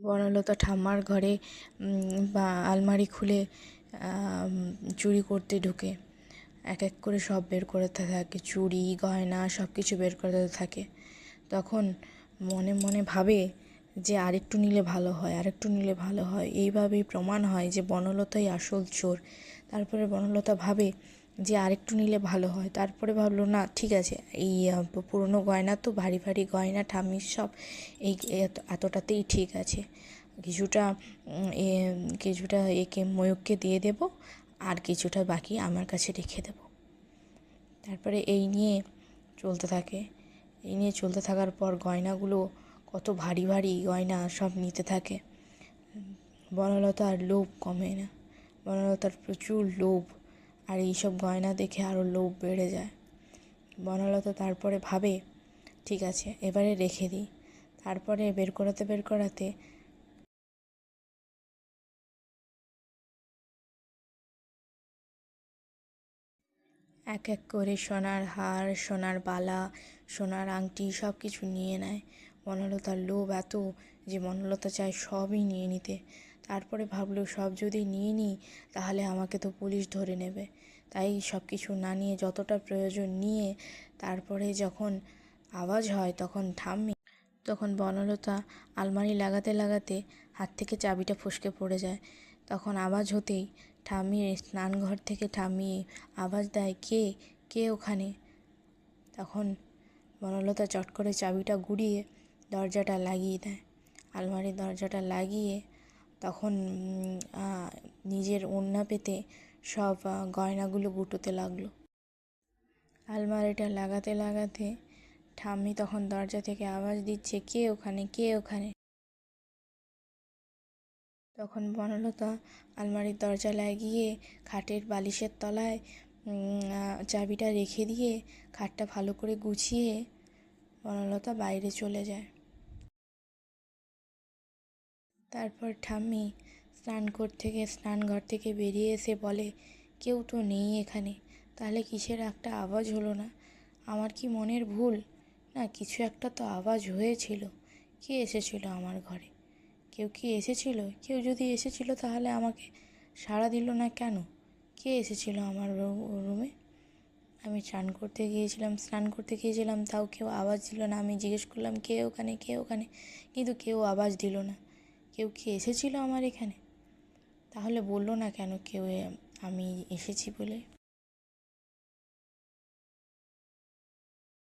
বনলতা ঠাম্মার ঘরে বা আলমারি খুলে চুরি করতে ঢুকে এক এক করে সব বের করতে থাকে, চুড়ি গয়না সব কিছু বের করতে থাকে। তখন মনে মনে ভাবে যে আরেকটু নিলে ভালো হয়, আরেকটু নিলে ভালো হয়। এইভাবেই প্রমাণ হয় যে বনলতাই আসল চোর। তারপরে বনলতা ভাবে যে আরেকটু নিলে ভালো হয়। তারপরে ভাবলো না, ঠিক আছে, এই পুরনো গয়না তো, ভারী ভারী গয়না ঠাম্মির সব, এই এতটাতেই ঠিক আছে। কিছুটা কিছুটা একে ময়ূককে দিয়ে দেব, আর কিছুটা বাকি আমার কাছে রেখে দেব। তারপরে এই নিয়ে চলতে থাকে। এই নিয়ে চলতে থাকার পর গয়নাগুলো, কত ভারী ভারী গয়না, সব নিতে থাকে। বনলতার লোভ কমে না, বনলতার প্রচুর লোভ, আর এইসব গয়না দেখে আরও লোভ বেড়ে যায়। বনলতা তারপরে ভাবে, ঠিক আছে, এবারে রেখে দিই। তারপরে বের করাতে এক এক করে সোনার হার, সোনার বালা, সোনার আংটি সব কিছু নিয়ে নেয়। বনলতার লোভ এত যে বনলতা চায় সবই নিয়ে নিতে। তারপরে ভাবলো, সব যদি নিয়ে নিই তাহলে আমাকে তো পুলিশ ধরে নেবে। তাই সব কিছু না নিয়ে যতটা প্রয়োজন নিয়ে তারপরে যখন আওয়াজ হয় তখন বনলতা আলমারি লাগাতে হাত থেকে চাবিটা ফসকে পড়ে যায়। তখন আওয়াজ হতেই ঠাম্মির স্নানঘর থেকে ঠাম্মি আওয়াজ দেয়, কে কে ওখানে? তখন বনলতা চট করে চাবিটা ঘুরিয়ে দরজাটা লাগিয়ে দেয়। আলমারির দরজাটা লাগিয়ে তখন নিজের ওড়না পেতে সব গয়নাগুলো গুটোতে লাগলো। আলমারিটা লাগাতে ঠাম্মি তখন দরজা থেকে আওয়াজ দিচ্ছে, কে ওখানে, কে ওখানে? তখন বনলতা আলমারির দরজা লাগিয়ে খাটের বালিশের তলায় চাবিটা রেখে দিয়ে খাটটা ভালো করে গুছিয়ে বনলতা বাইরে চলে যায়। তারপর ঠাম্মি স্নানঘর থেকে বেরিয়ে এসে বলে, কেউ তো নেই এখানে, তাহলে কিসের একটা আওয়াজ হলো না? আমার কি মনের ভুল? না, কিছু একটা তো আওয়াজ হয়েছিল। কে এসেছিল আমার ঘরে? কেউ কি এসেছিল? কেউ যদি এসেছিল তাহলে আমাকে সাড়া দিল না কেন? কে এসেছিল আমার রুমে? আমি স্নান করতে গিয়েছিলাম, তাও কেউ আওয়াজ দিল না। আমি জিজ্ঞেস করলাম, কে ওখানে, কে ওখানে? কিন্তু কেউ আওয়াজ দিল না। কেউ কি এসেছিল আমার এখানে? তাহলে বললো না কেন কেউ আমি এসেছি বলে?